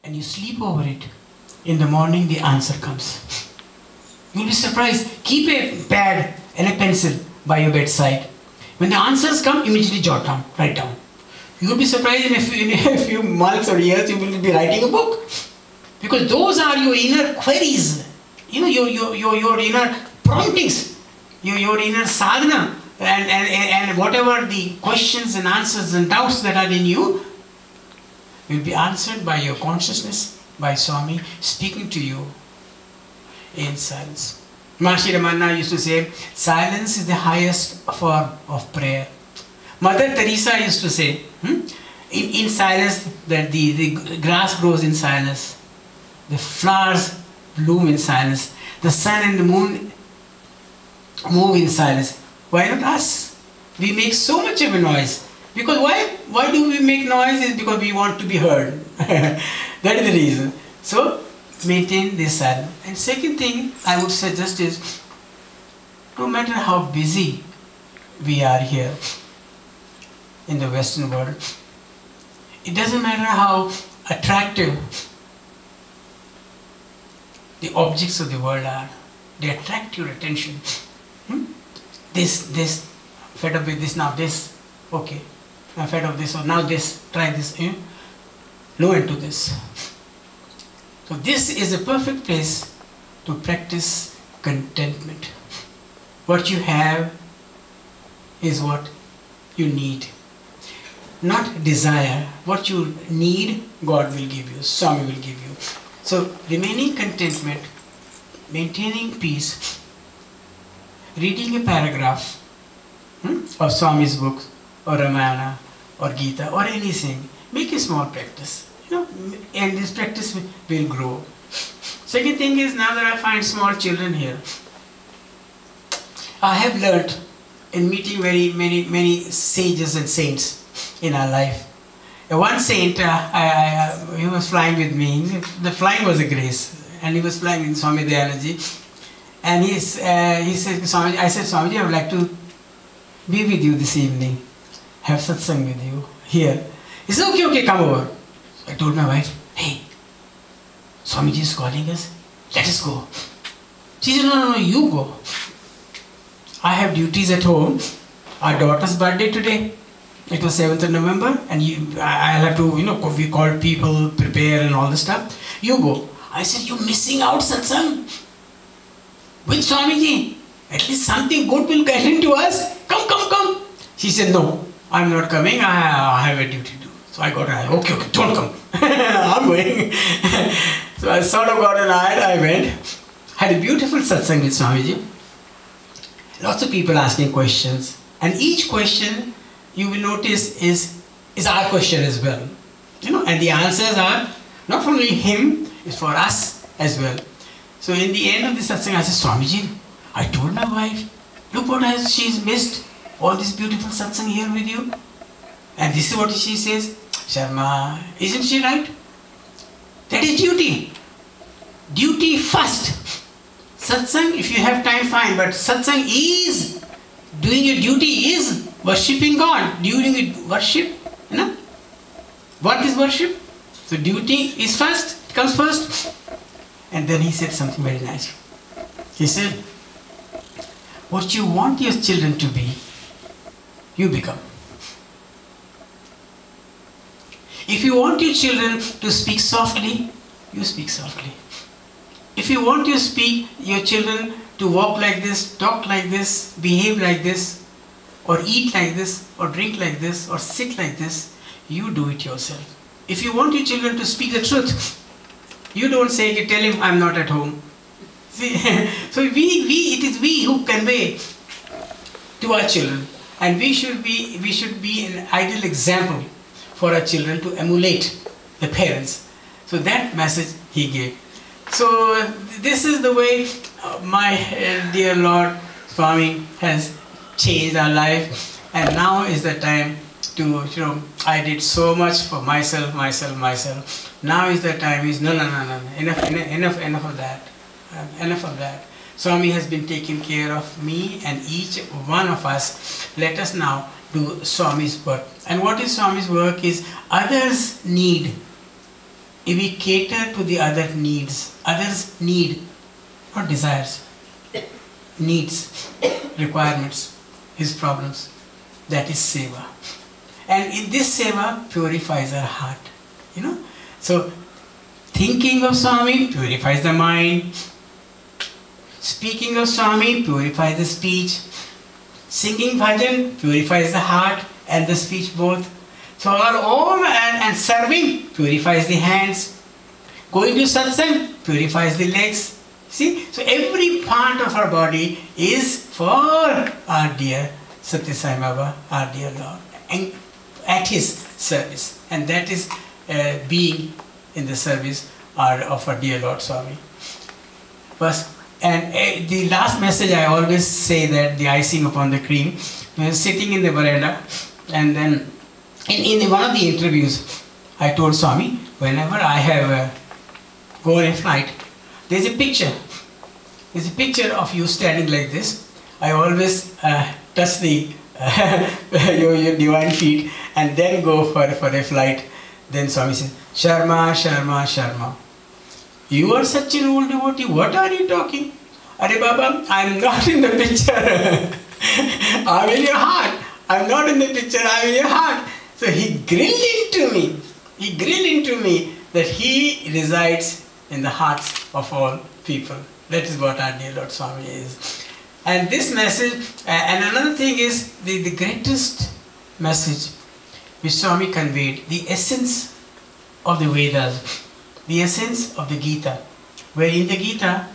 and you sleep over it, in the morning the answer comes. You'll be surprised. Keep a pad and a pencil by your bedside. When the answers come, immediately jot down, write down. You'll be surprised in a few months or years you will be writing a book. Because those are your inner queries, your inner promptings, your inner sadhana, and whatever the questions and answers and doubts that are in you will be answered by your consciousness, by Swami speaking to you in silence. Maharishi Ramana used to say, silence is the highest form of prayer. Mother Teresa used to say, in silence, that the grass grows in silence, the flowers bloom in silence, the sun and the moon move in silence. Why not us? We make so much of a noise. Because why do we make noise? Is because we want to be heard. That is the reason. So maintain this silence. And second thing I would suggest is, no matter how busy we are here in the Western world, it doesn't matter how attractive the objects of the world are, they attract your attention. This, fed up with this, now this, okay, I'm fed up with this, or now this, try this, no end to this. So this is a perfect place to practice contentment. What you have is what you need. Not desire. What you need, God will give you, Swami will give you. So remaining contentment, maintaining peace, reading a paragraph of Swami's books, or Ramayana, or Gita, or anything, make a small practice. And this practice will grow. Second thing is, now that I find small children here, I have learnt in meeting many sages and saints in our life. One saint, he was flying with me. The flying was a grace, and he was flying in Swami Dayanaji. And he said, Swamiji, I said, Swamiji, I would like to be with you this evening, have satsang with you here. He said, okay, come over. I told my wife, hey, Swamiji is calling us, let us go. She said, no, you go. I have duties at home. Our daughter's birthday today. It was 7th of November, and I'll have to, we called people, prepare and all this stuff. You go. I said, you're missing out satsang with Swamiji. At least something good will get into us. Come. She said, no, I'm not coming. I have a duty to do. So I got an eye. Okay, don't come. I'm going. So I sort of got an eye. I went. Had a beautiful satsang with Swamiji. Lots of people asking questions. And each question, you will notice, is our question as well. And the answers are not only him, it's for us as well. So in the end of the satsang, I said, Swamiji, I told my wife, look what she's missed. All this beautiful satsang here with you. And this is what she says, Sharma, isn't she right? That is duty. Duty first. Satsang, if you have time, fine. But satsang is, doing your duty is worshipping God. During the worship, what is worship? So duty is first, it comes first. And then he said something very nice. He said, what you want your children to be, you become. If you want your children to speak softly, you speak softly. If you want your children to walk like this, talk like this, behave like this, or eat like this, or drink like this, or sit like this, you do it yourself. If you want your children to speak the truth, you don't say, tell him I'm not at home. See, so it is we who convey to our children, and we should be an ideal example for our children to emulate the parents. So that message he gave. So this is the way my dear Lord Swami has changed our life, and now is the time to, I did so much for myself. Now is the time, no, enough of that. Enough of that. Swami has been taking care of me and each one of us. Let us now do Swami's work. And what is Swami's work is, others need if we cater to the other needs, others' need, not desires, needs, requirements, his problems, that is seva. And in this seva purifies our heart, you know. So, thinking of Swami purifies the mind, speaking of Swami purifies the speech, singing bhajan purifies the heart and the speech both. So and serving purifies the hands, going to satsang purifies the legs. See, so every part of our body is for our dear Satya Sai Baba, our dear Lord, and at His service, and that is being in the service of our dear Lord Swami. And the last message, I always say that the icing upon the cream, we were sitting in the veranda, and then in one of the interviews, I told Swami, whenever I have go on a flight, there's a picture. There's a picture of you standing like this. I always touch the your divine feet and then go for a flight. Then Swami says, Sharma, Sharma, Sharma. You are such an old devotee. What are you talking? Are Baba, I'm not in the picture. I'm in your heart. I'm not in the picture. I'm in your heart. So he grilled into me. He grilled into me that he resides in the hearts of all people. That is what our dear Lord Swami is. And this message, and another thing is the greatest message which Swami conveyed, the essence of the Vedas, the essence of the Gita, where in the Gita,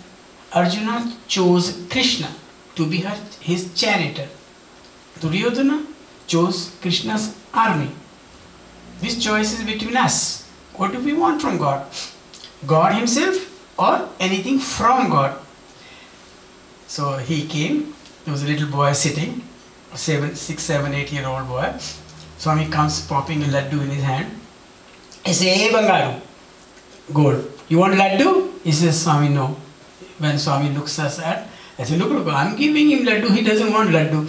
Arjuna chose Krishna to be his charioteer. Duryodhana chose Krishna's army. This choice is between us. What do we want from God? God Himself or anything from God? So he came, there was a little boy sitting, 6, 7, 8-year-old boy. Swami comes popping a laddu in his hand. He says, hey Bangaru, gold. You want laddu? He says, Swami, no. When Swami looks us at, I say, look, I'm giving him laddu, he doesn't want laddu.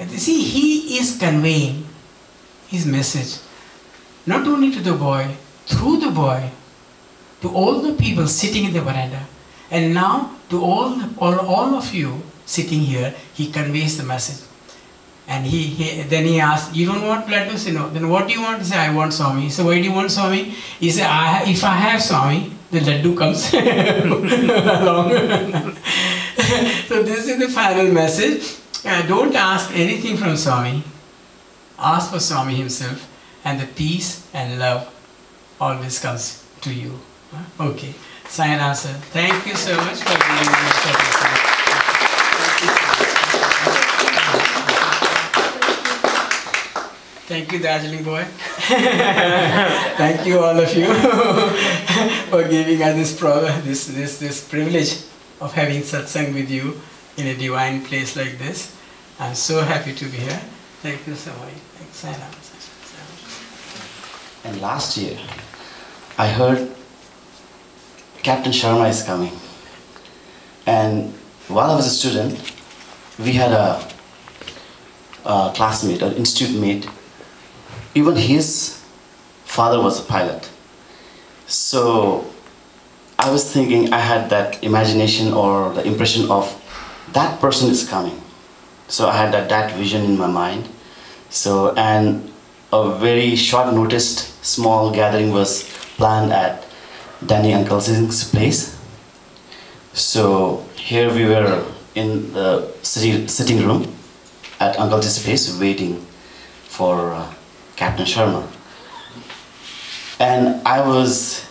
See, he is conveying his message, not only to the boy, through the boy, to all the people sitting in the veranda, and now to all of you sitting here, he conveys the message. And then he asks, you don't want laddu? Say no. Then what do you want? Say, I want Swami. So why do you want Swami? He said, if I have Swami, the laddu comes along. So this is the final message. Don't ask anything from Swami. Ask for Swami himself, and the peace and love always comes to you. Okay. Sayonara, sir. Thank you so much for giving me this opportunity. Thank you, Darjeeling boy. Thank you, all of you, for giving us this privilege of having satsang with you in a divine place like this. I'm so happy to be here. Thank you so much. And last year, I heard Captain Sharma is coming. And while I was a student, we had a classmate, an institute mate. Even his father was a pilot. So I was thinking, I had that imagination or the impression of that person is coming. So I had that vision in my mind. So, and a very short noticed small gathering was planned at Danny Uncle Singh's place. So here we were in the sitting room at Uncle Ji's place waiting for Captain Sharma. And I was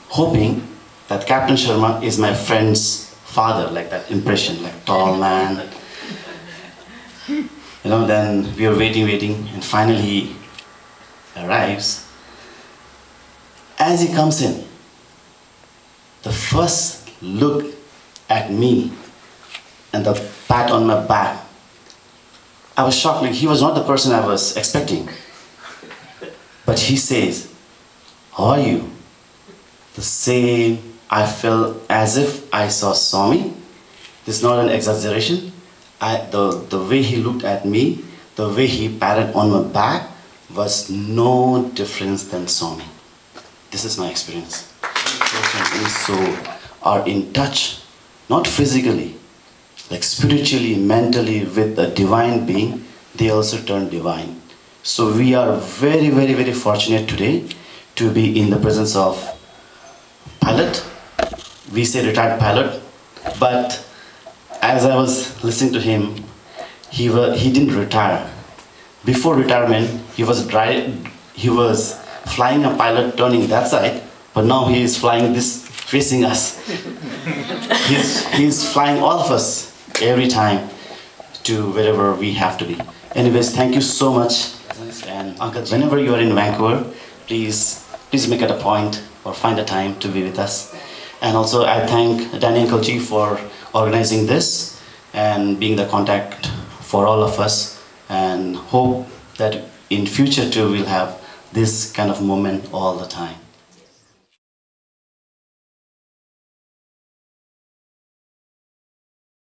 hoping that Captain Sharma is my friend's father, like that impression, like tall man. You know, then we were waiting, and finally he arrives. As he comes in, the first look at me and the pat on my back, I was shocked. Like, he was not the person I was expecting. But he says, how are you? The same, I felt as if I saw Swami. This is not an exaggeration. The way he looked at me, the way he patted on my back was no difference than Swami. This is my experience. So are in touch, not physically, like spiritually, mentally with a divine being, they also turn divine. So we are very, very, very fortunate today to be in the presence of pilot. We say retired pilot, but as I was listening to him, he didn't retire. Before retirement, he was flying a pilot turning that side, but now he is flying this facing us. he's flying all of us every time to wherever we have to be. Anyways, thank you so much. And Uncle, whenever you are in Vancouver, please make it a point or find a time to be with us. And also I thank Danny Uncle G for organizing this and being the contact for all of us, and hope that in future too we'll have this kind of moment all the time.